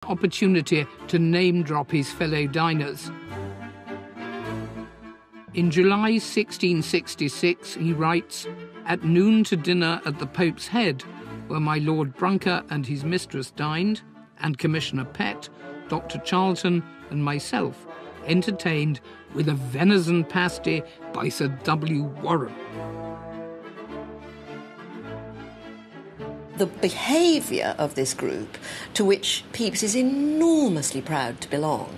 opportunity to name-drop his fellow diners. In July 1666, he writes, "At noon to dinner at the Pope's Head, where my Lord Brunker and his mistress dined, and Commissioner Pett, Dr. Charlton and myself, entertained with a venison pasty by Sir W. Warren." The behaviour of this group, to which Pepys is enormously proud to belong,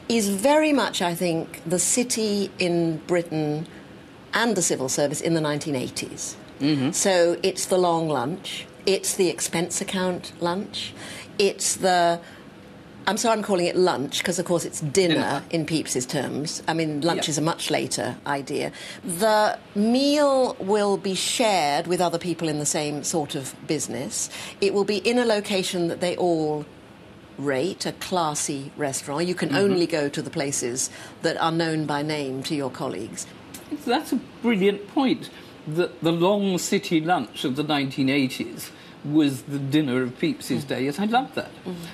is very much, I think, the city in Britain and the civil service in the 1980s. Mm-hmm. So it's the long lunch, it's the expense account lunch, it's the... I'm calling it lunch, because, of course, it's dinner in Pepys's terms. I mean, lunch is a much later idea. The meal will be shared with other people in the same sort of business. It will be in a location that they all rate, a classy restaurant. You can only go to the places that are known by name to your colleagues. That's a brilliant point, that the long city lunch of the 1980s was the dinner of Pepys's day. Yes, I love that.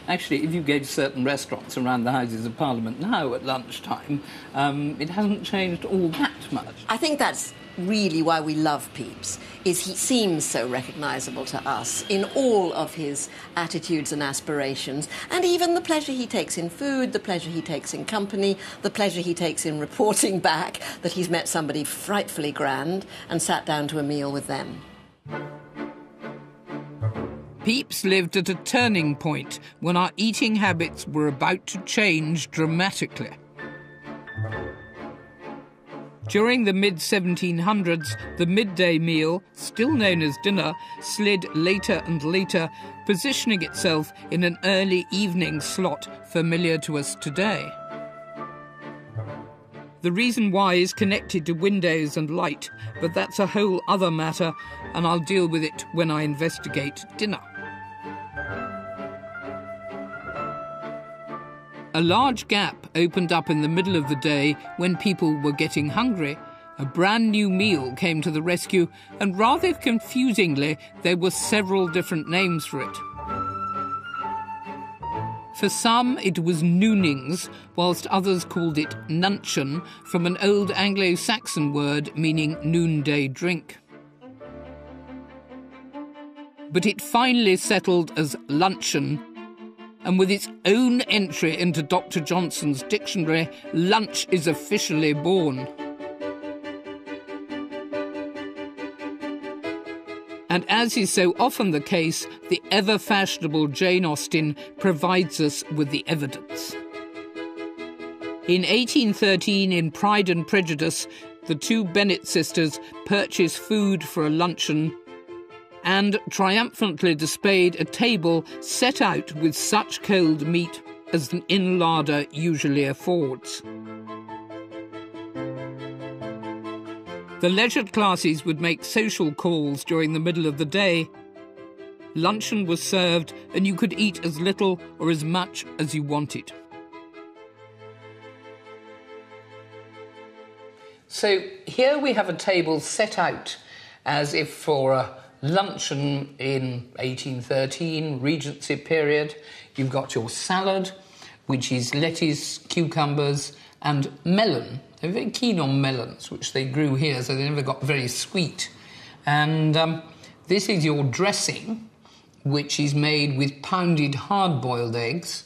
Actually, if you go to certain restaurants around the Houses of Parliament now at lunchtime, it hasn't changed all that much. I think that's really why we love Pepys, is he seems so recognisable to us in all of his attitudes and aspirations, and even the pleasure he takes in food, the pleasure he takes in company, the pleasure he takes in reporting back that he's met somebody frightfully grand and sat down to a meal with them. Pepys lived at a turning point when our eating habits were about to change dramatically. During the mid-1700s, the midday meal, still known as dinner, slid later and later, positioning itself in an early evening slot familiar to us today. The reason why is connected to windows and light, but that's a whole other matter, and I'll deal with it when I investigate dinner. A large gap opened up in the middle of the day when people were getting hungry. A brand new meal came to the rescue, and rather confusingly, there were several different names for it. For some, it was noonings, whilst others called it nuncheon, from an old Anglo-Saxon word meaning noonday drink. But it finally settled as luncheon, and with its own entry into Dr. Johnson's dictionary, lunch is officially born. And as is so often the case, the ever-fashionable Jane Austen provides us with the evidence. In 1813, in Pride and Prejudice, the two Bennet sisters purchase food for a luncheon and triumphantly displayed a table set out with such cold meat as an inn larder usually affords. The leisured classes would make social calls during the middle of the day. Luncheon was served, and you could eat as little or as much as you wanted. So here we have a table set out as if for a luncheon in 1813, Regency period. You've got your salad, which is lettuce, cucumbers and melon. They're very keen on melons, which they grew here, so they never got very sweet. And this is your dressing, which is made with pounded hard-boiled eggs.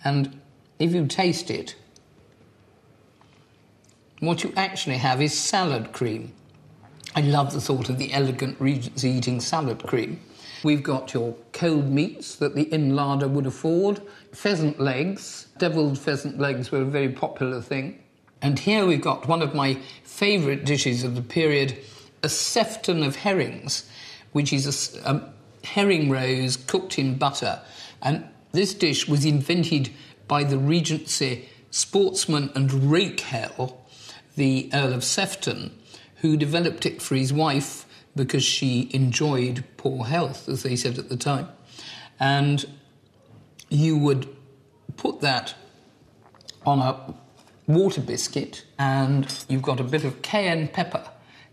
And if you taste it, what you actually have is salad cream. I love the thought of the elegant Regency eating salad cream. We've got your cold meats that the inn larder would afford, pheasant legs. Devilled pheasant legs were a very popular thing. And here we've got one of my favourite dishes of the period, a sefton of herrings, which is a herring rose cooked in butter. And this dish was invented by the Regency sportsman and rakehell, the Earl of Sefton, who developed it for his wife because she enjoyed poor health, as they said at the time. And you would put that on a water biscuit, and you've got a bit of cayenne pepper.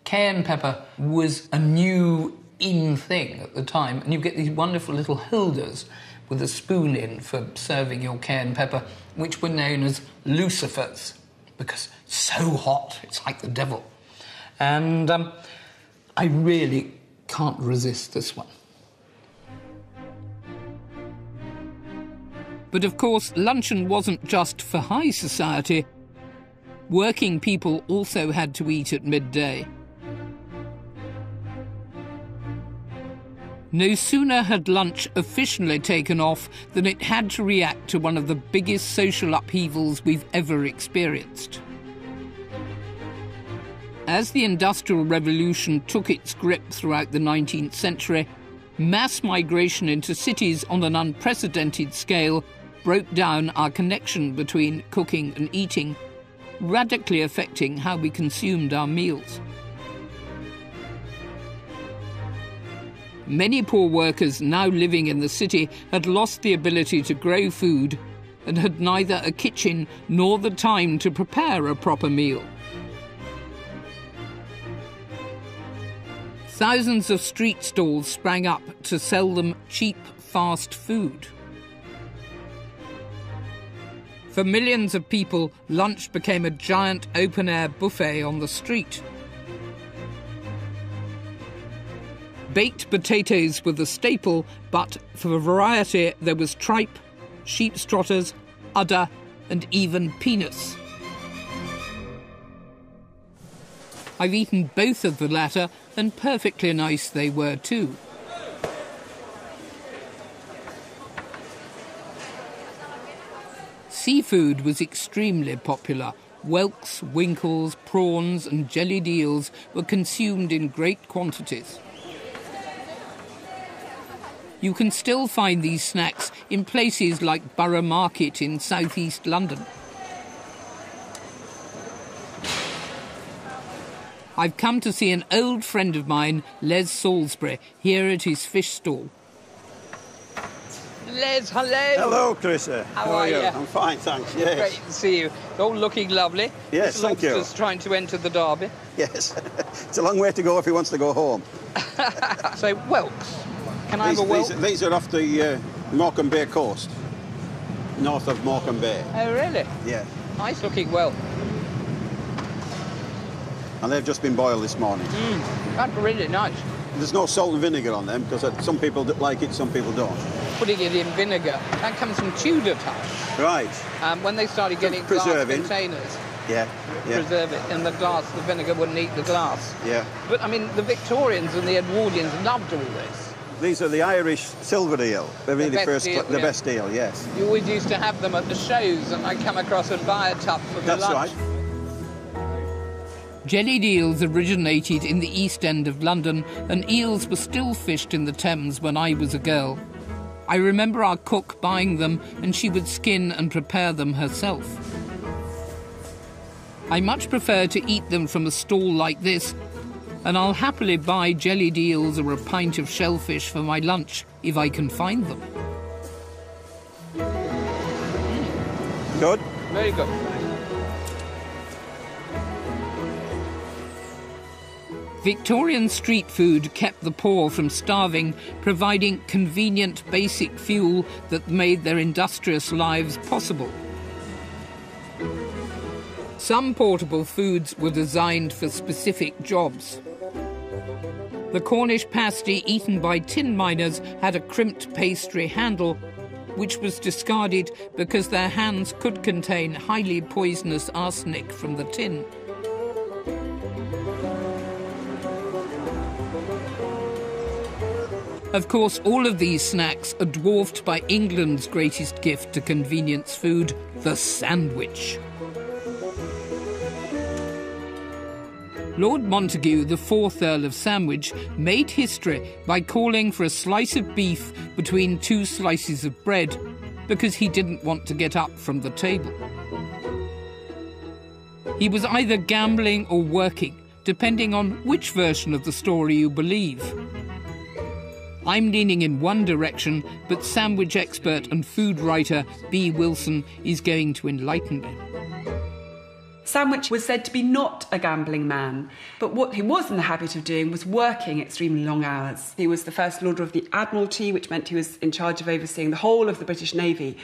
Cayenne pepper was a new in thing at the time, and you get these wonderful little holders with a spoon in for serving your cayenne pepper, which were known as lucifers, because it's so hot, it's like the devil. And I really can't resist this one. But of course, luncheon wasn't just for high society. Working people also had to eat at midday. No sooner had lunch officially taken off than it had to react to one of the biggest social upheavals we've ever experienced. As the Industrial Revolution took its grip throughout the 19th century, mass migration into cities on an unprecedented scale broke down our connection between cooking and eating, radically affecting how we consumed our meals. Many poor workers now living in the city had lost the ability to grow food and had neither a kitchen nor the time to prepare a proper meal. Thousands of street stalls sprang up to sell them cheap, fast food. For millions of people, lunch became a giant open-air buffet on the street. Baked potatoes were the staple, but for variety there was tripe, sheep's trotters, udder and even peanuts. I've eaten both of the latter, and perfectly nice they were too. Seafood was extremely popular. Whelks, winkles, prawns and jellied eels were consumed in great quantities. You can still find these snacks in places like Borough Market in southeast London. I've come to see an old friend of mine, Les Salisbury, here at his fish stall. Les, hello. Hello, Chrissy. How are you? I'm fine, thanks. Yes. Great to see you. All looking lovely. Yes, thank you. Lobster's trying to enter the Derby. Yes. It's a long way to go if he wants to go home. So, whelks. Can I have a whelk? These are off the Morecambe Bay coast, north of Morecambe Bay. Oh, really? Yeah. Nice looking whelk. And they've just been boiled this morning. That's really nice. There's no salt and vinegar on them because some people like it, some people don't. Putting it in vinegar. That comes from Tudor times. Right. When they started getting glass containers. Yeah. Preserve it in the glass. The vinegar wouldn't eat the glass. Yeah. But, I mean, the Victorians and the Edwardians loved all this. These are the Irish silver eel. They're really the best eel, yes. You always used to have them at the shows, and I'd come across and buy a tub for the lunch. That's right. Jellied eels originated in the East End of London, and eels were still fished in the Thames when I was a girl. I remember our cook buying them, and she would skin and prepare them herself. I much prefer to eat them from a stall like this, and I'll happily buy jellied eels or a pint of shellfish for my lunch if I can find them. Good? Very good. Victorian street food kept the poor from starving, providing convenient basic fuel that made their industrious lives possible. Some portable foods were designed for specific jobs. The Cornish pasty eaten by tin miners had a crimped pastry handle, which was discarded because their hands could contain highly poisonous arsenic from the tin. Of course, all of these snacks are dwarfed by England's greatest gift to convenience food, the sandwich. Lord Montagu, the 4th Earl of Sandwich, made history by calling for a slice of beef between 2 slices of bread because he didn't want to get up from the table. He was either gambling or working, depending on which version of the story you believe. I'm leaning in one direction, but sandwich expert and food writer B. Wilson is going to enlighten me. Sandwich was said to be not a gambling man, but what he was in the habit of doing was working extremely long hours. He was the First Lord of the Admiralty, which meant he was in charge of overseeing the whole of the British Navy.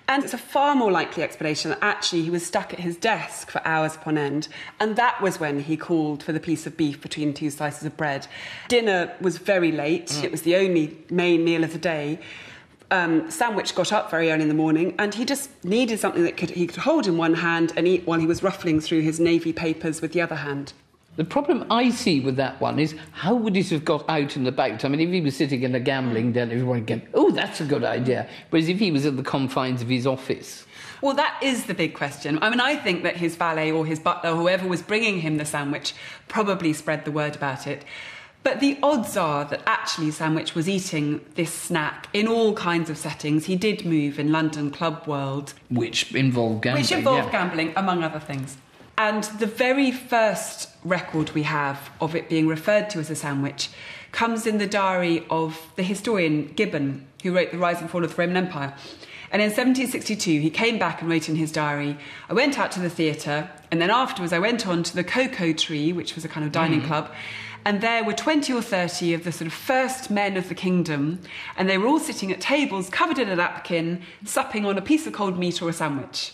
And it's a far more likely explanation that actually he was stuck at his desk for hours upon end, and that was when he called for the piece of beef between two slices of bread. Dinner was very late. It was the only main meal of the day. Sandwich got up very early in the morning, and he just needed something that he could hold in one hand and eat while he was ruffling through his navy papers with the other hand. The problem I see with that one is, how would it have got out and about? I mean, if he was sitting in a gambling den, everyone would go, oh, that's a good idea. Whereas if he was in the confines of his office... Well, that is the big question. I mean, I think that his valet or his butler, whoever was bringing him the sandwich, probably spread the word about it. But the odds are that actually Sandwich was eating this snack in all kinds of settings. He did move in London club world. Which involved gambling. Gambling, among other things. And the very first record we have of it being referred to as a sandwich comes in the diary of the historian Gibbon, who wrote The Rise and Fall of the Roman Empire. And in 1762, he came back and wrote in his diary, I went out to the theatre, and then afterwards I went on to the Cocoa Tree, which was a kind of dining club, and there were 20 or 30 of the sort of first men of the kingdom, and they were all sitting at tables covered in a napkin, supping on a piece of cold meat or a sandwich.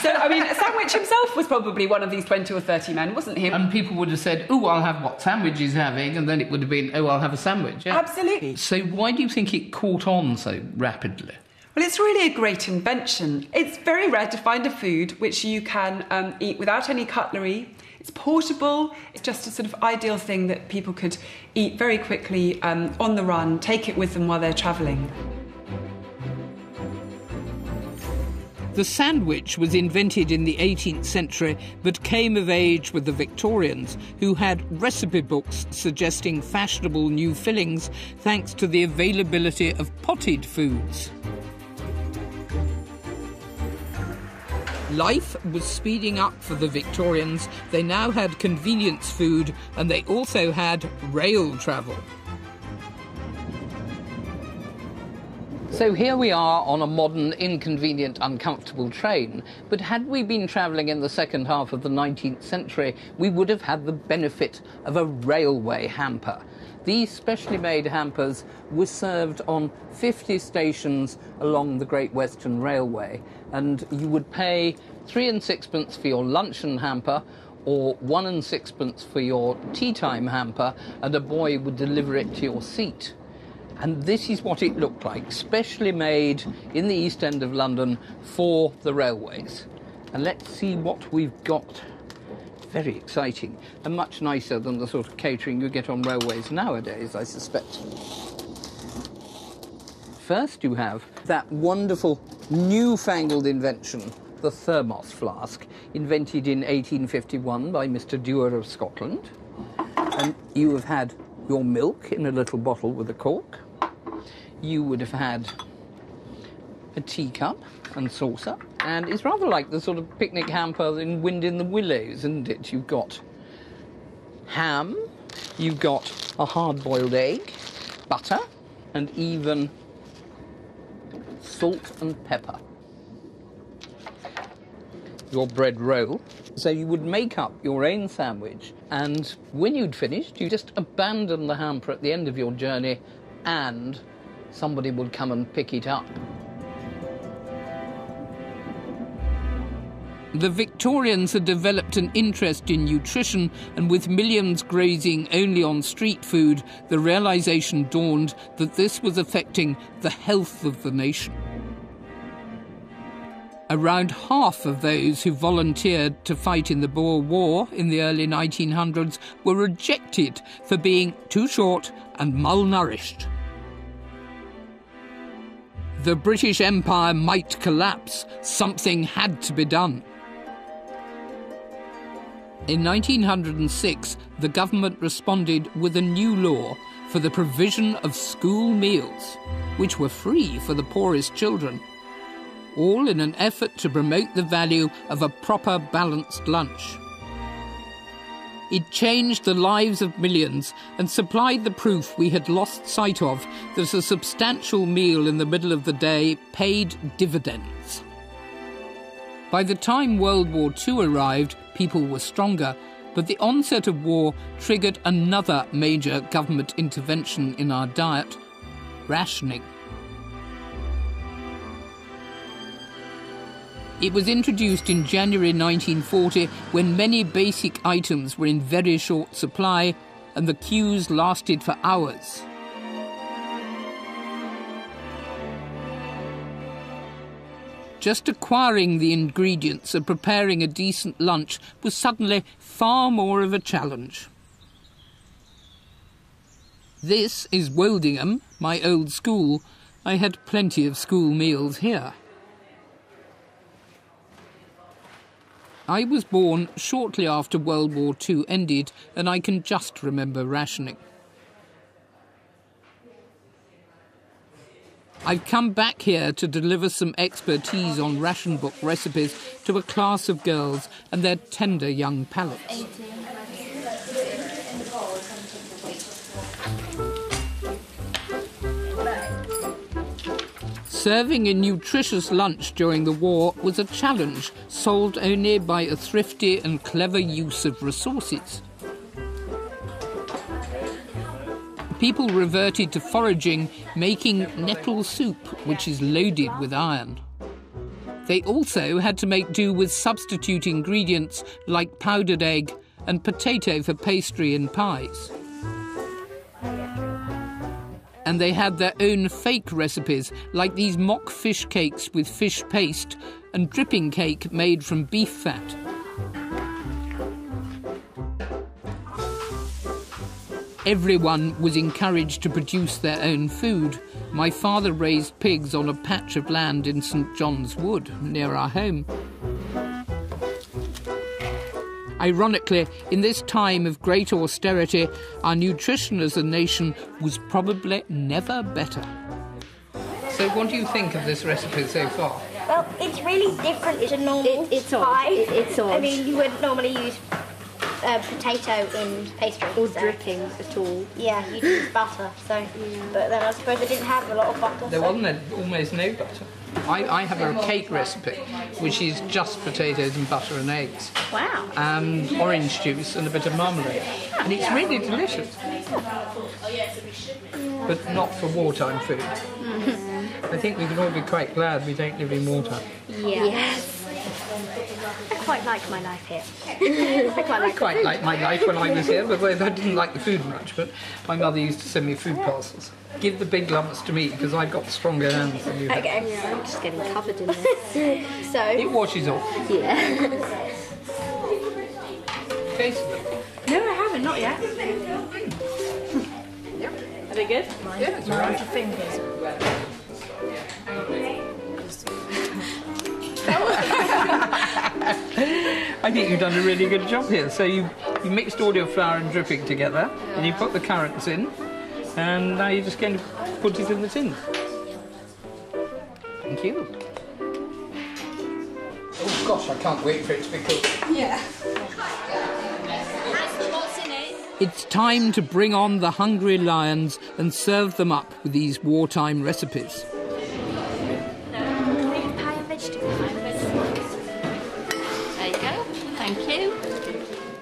So, I mean, Sandwich himself was probably one of these 20 or 30 men, wasn't he? And people would have said, oh, I'll have what Sandwich is having, and then it would have been, oh, I'll have a sandwich. Yeah. Absolutely. So why do you think it caught on so rapidly? Well, it's really a great invention. It's very rare to find a food which you can eat without any cutlery. It's portable. It's just a sort of ideal thing that people could eat very quickly on the run, take it with them while they're travelling. The sandwich was invented in the 18th century, but came of age with the Victorians, who had recipe books suggesting fashionable new fillings thanks to the availability of potted foods. Life was speeding up for the Victorians. They now had convenience food, and they also had rail travel. So here we are on a modern, inconvenient, uncomfortable train. But had we been travelling in the second half of the 19th century, we would have had the benefit of a railway hamper. These specially made hampers were served on 50 stations along the Great Western Railway, and you would pay 3 and 6pence for your luncheon hamper, or 1 and 6pence for your tea time hamper, and a boy would deliver it to your seat. And this is what it looked like, specially made in the East End of London for the railways. And let's see what we've got. Very exciting, and much nicer than the sort of catering you get on railways nowadays, I suspect. First you have that wonderful newfangled invention, the thermos flask, invented in 1851 by Mr. Dewar of Scotland. And you have had your milk in a little bottle with a cork. You would have had a teacup and saucer, and it's rather like the sort of picnic hamper in Wind in the Willows, isn't it? You've got ham, you've got a hard-boiled egg, butter, and even salt and pepper. Your bread roll. So you would make up your own sandwich, and when you'd finished, you just abandon the hamper at the end of your journey, and somebody would come and pick it up. The Victorians had developed an interest in nutrition, and with millions grazing only on street food, the realisation dawned that this was affecting the health of the nation. Around half of those who volunteered to fight in the Boer War in the early 1900s were rejected for being too short and malnourished. The British Empire might collapse. Something had to be done. In 1906, the government responded with a new law for the provision of school meals, which were free for the poorest children, all in an effort to promote the value of a proper, balanced lunch. It changed the lives of millions and supplied the proof we had lost sight of that a substantial meal in the middle of the day paid dividends. By the time World War II arrived, people were stronger, but the onset of war triggered another major government intervention in our diet: rationing. It was introduced in January 1940 when many basic items were in very short supply and the queues lasted for hours. Just acquiring the ingredients and preparing a decent lunch was suddenly far more of a challenge. This is Woldingham, my old school. I had plenty of school meals here. I was born shortly after World War II ended, and I can just remember rationing. I've come back here to deliver some expertise on ration book recipes to a class of girls and their tender young palates. Serving a nutritious lunch during the war was a challenge solved only by a thrifty and clever use of resources. People reverted to foraging, making nettle soup, which is loaded with iron. They also had to make do with substitute ingredients like powdered egg and potato for pastry and pies. And they had their own fake recipes, like these mock fish cakes with fish paste and dripping cake made from beef fat. Everyone was encouraged to produce their own food. My father raised pigs on a patch of land in St John's Wood, near our home. Ironically, in this time of great austerity, our nutrition as a nation was probably never better. So what do you think of this recipe so far? Well, it's really different to normal pie. It's odd. I mean, you wouldn't normally use potato in pastry. Or dripping at all. Yeah, you'd use butter. So, But then I suppose they didn't have a lot of butter. There wasn't almost no butter. I have a cake recipe, which is just potatoes and butter and eggs. Wow. And orange juice and a bit of marmalade. And it's really delicious. But not for wartime food. I think we can all be quite glad we don't live in wartime. Yeah. Yes. I quite like my life here. I quite liked my life when I was here, but I didn't like the food much. But my mother used to send me food parcels. Give the big lumps to me because I've got stronger hands than you have. Okay. Yeah, I'm just getting covered in this. So it washes off. Yeah. Taste them. No, I haven't. Not yet. Are they good? Yeah, it's all right. Fingers. I think you've done a really good job here. So you mixed all your flour and dripping together, and you put the carrots in, and now you're just going to put it in the tin. Thank you. Oh gosh, I can't wait for it to be cooked. Yeah. It's time to bring on the hungry lions and serve them up with these wartime recipes. There you go. Thank you.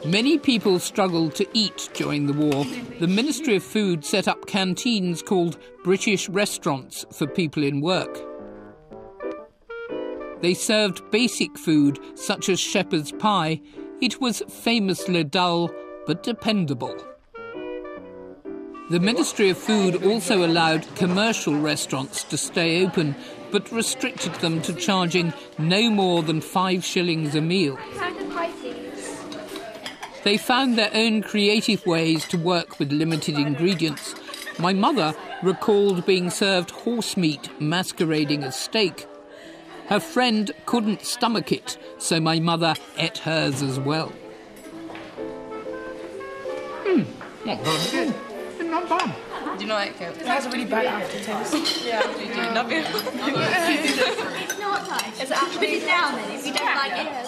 Many people struggled to eat during the war. The Ministry of Food set up canteens called British restaurants for people in work. They served basic food such as shepherd's pie. It was famously dull but dependable. The Ministry of Food also allowed commercial restaurants to stay open but restricted them to charging no more than 5 shillings a meal. They found their own creative ways to work with limited ingredients. My mother recalled being served horse meat masquerading as steak. Her friend couldn't stomach it, so my mother ate hers as well. Not bad. Not bad. Do you like it? It has a really bad aftertaste. Yeah, I do. Love it. It's not nice. It's actually put it down then if you don't like it.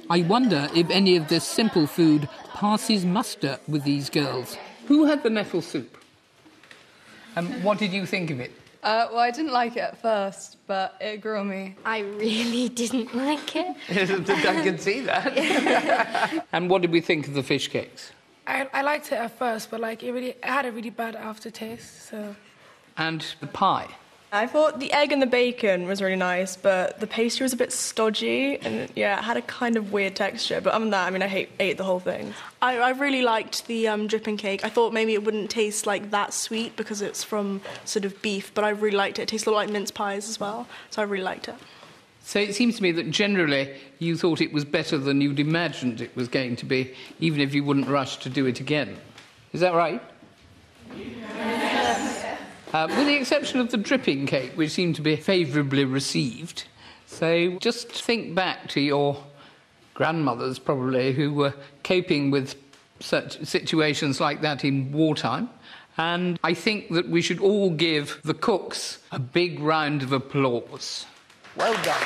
I wonder if any of this simple food passes muster with these girls. Who had the nettle soup? And what did you think of it? Well, I didn't like it at first, but it grew on me. I really didn't like it. I can see that. And what did we think of the fish cakes? I liked it at first, but like it had a really bad aftertaste. So. And the pie? I thought the egg and the bacon was really nice, but the pastry was a bit stodgy, and yeah, it had a kind of weird texture. But other than that, I mean, I ate the whole thing. I really liked the dripping cake. I thought maybe it wouldn't taste like that sweet because it's from sort of beef, but I really liked it. It tastes a lot like mince pies as well, so I really liked it. So it seems to me that generally you thought it was better than you'd imagined it was going to be, even if you wouldn't rush to do it again. Is that right? With the exception of the dripping cake, which seemed to be favourably received. So just think back to your grandmothers, probably, who were coping with such situations like that in wartime. And I think that we should all give the cooks a big round of applause. Well done.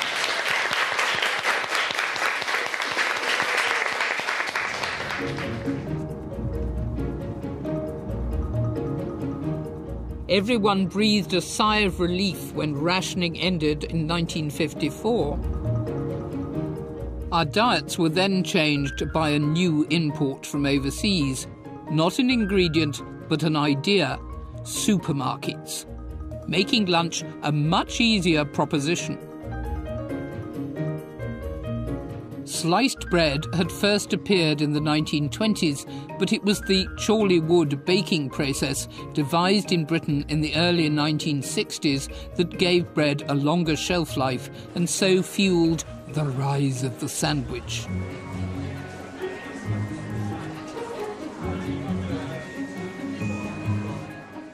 Everyone breathed a sigh of relief when rationing ended in 1954. Our diets were then changed by a new import from overseas. Not an ingredient, but an idea: supermarkets, making lunch a much easier proposition. Sliced bread had first appeared in the 1920s, but it was the Chorley wood baking process, devised in Britain in the early 1960s, that gave bread a longer shelf life and so fuelled the rise of the sandwich.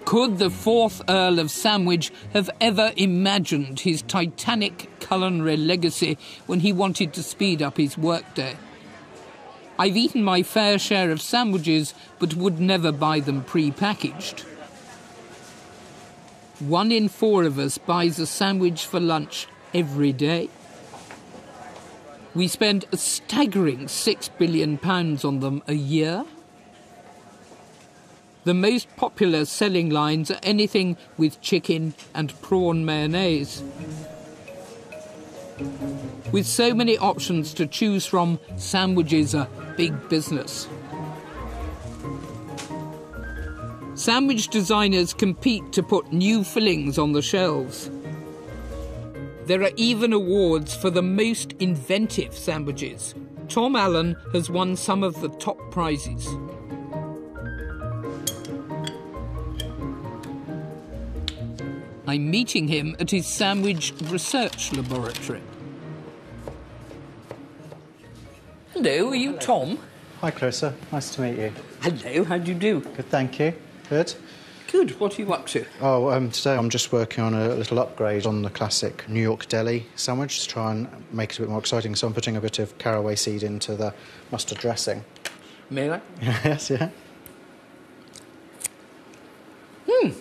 Could the 4th Earl of Sandwich have ever imagined his titanic culinary legacy when he wanted to speed up his workday? I've eaten my fair share of sandwiches, but would never buy them pre-packaged. 1 in 4 of us buys a sandwich for lunch every day. We spend a staggering £6 billion on them a year. The most popular selling lines are anything with chicken and prawn mayonnaise. With so many options to choose from, sandwiches are big business. Sandwich designers compete to put new fillings on the shelves. There are even awards for the most inventive sandwiches. Tom Allen has won some of the top prizes. I'm meeting him at his sandwich research laboratory. Hello, are you Tom? Hi, Clarissa. Nice to meet you. Hello, how do you do? Good, thank you. Good. Good, what are you up to? Oh, today I'm just working on a little upgrade on the classic New York deli sandwich to try and make it a bit more exciting. So I'm putting a bit of caraway seed into the mustard dressing. May I? Yes, yeah.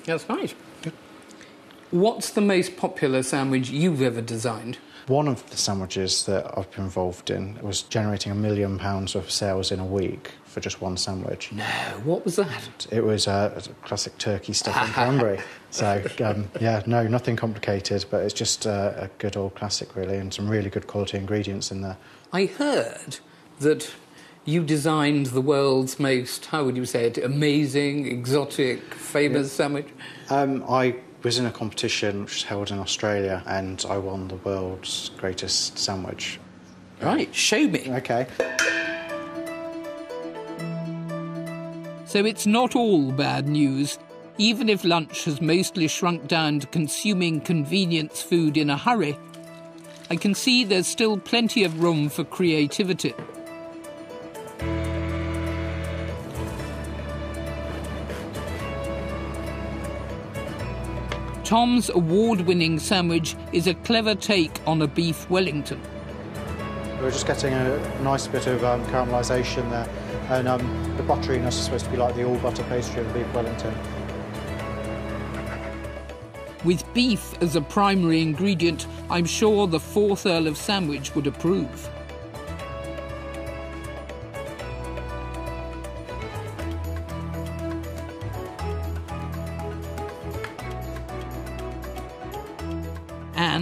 That's nice. Good. What's the most popular sandwich you've ever designed? One of the sandwiches that I've been involved in was generating £1 million worth of sales in a week for just one sandwich. No, what was that? It was a classic turkey stuffing cranberry. So, yeah, no, nothing complicated, but it's just a good old classic, really, and some really good quality ingredients in there. I heard that you designed the world's most, how would you say it, amazing, exotic, famous sandwich? I was in a competition which was held in Australia, and I won the world's greatest sandwich. Right, show me. OK. So it's not all bad news. Even if lunch has mostly shrunk down to consuming convenience food in a hurry, I can see there's still plenty of room for creativity. Tom's award-winning sandwich is a clever take on a beef Wellington. We're just getting a nice bit of caramelisation there, and the butteriness is supposed to be like the all-butter pastry of the beef Wellington. With beef as a primary ingredient, I'm sure the 4th Earl of Sandwich would approve.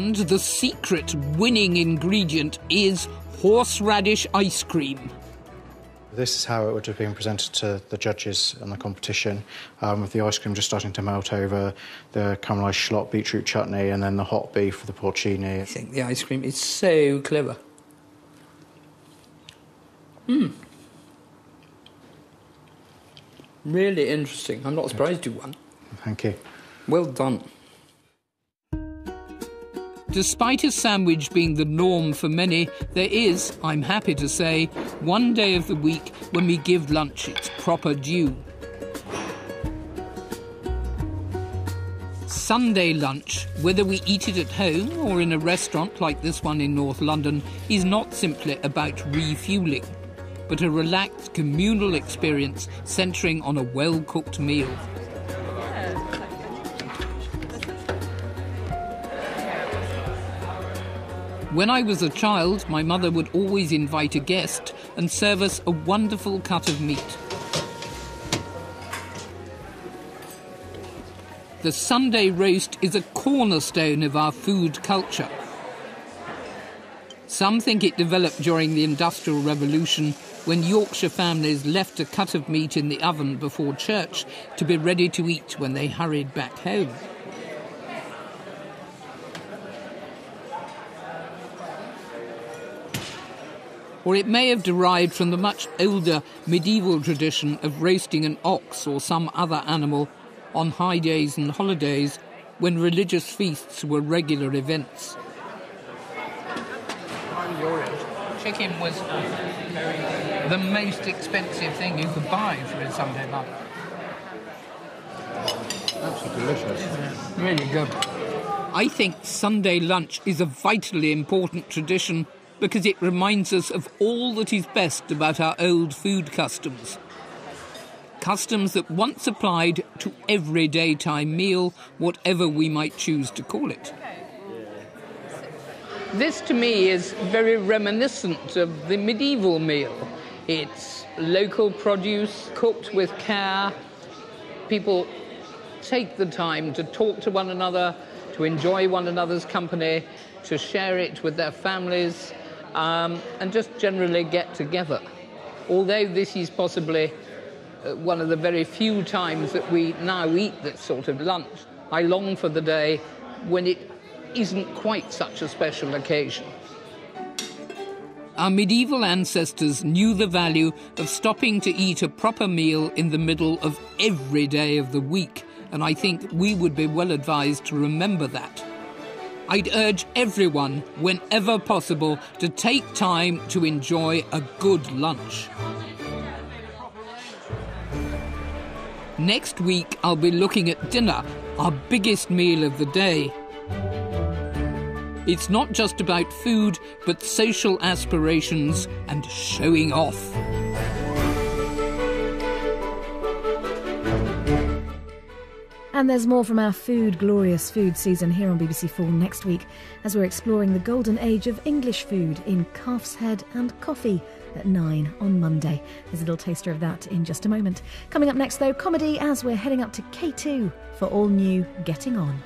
And the secret winning ingredient is horseradish ice cream. This is how it would have been presented to the judges in the competition, with the ice cream just starting to melt over, the caramelised shallot beetroot chutney, and then the hot beef with the porcini. I think the ice cream is so clever. Really interesting. I'm not surprised you won. Thank you. Well done. Despite a sandwich being the norm for many, there is, I'm happy to say, one day of the week when we give lunch its proper due. Sunday lunch, whether we eat it at home or in a restaurant like this one in North London, is not simply about refuelling, but a relaxed communal experience centring on a well-cooked meal. When I was a child, my mother would always invite a guest and serve us a wonderful cut of meat. The Sunday roast is a cornerstone of our food culture. Some think it developed during the Industrial Revolution, when Yorkshire families left a cut of meat in the oven before church to be ready to eat when they hurried back home. Or it may have derived from the much older medieval tradition of roasting an ox or some other animal on high days and holidays when religious feasts were regular events. Chicken was the most expensive thing you could buy for a Sunday lunch. Absolutely delicious. Yeah, really good. I think Sunday lunch is a vitally important tradition because it reminds us of all that is best about our old food customs. Customs that once applied to every daytime meal, whatever we might choose to call it. This, to me, is very reminiscent of the medieval meal. It's local produce, cooked with care. People take the time to talk to one another, to enjoy one another's company, to share it with their families, and just generally get together. Although this is possibly one of the very few times that we now eat this sort of lunch, I long for the day when it isn't quite such a special occasion. Our medieval ancestors knew the value of stopping to eat a proper meal in the middle of every day of the week, and I think we would be well advised to remember that. I'd urge everyone, whenever possible, to take time to enjoy a good lunch. Next week, I'll be looking at dinner, our biggest meal of the day. It's not just about food, but social aspirations and showing off. And there's more from our glorious food season here on BBC4 next week, as we're exploring the golden age of English food in Calf's Head and Coffee at 9 on Monday. There's a little taster of that in just a moment. Coming up next, though, comedy as we're heading up to K2 for all new Getting On.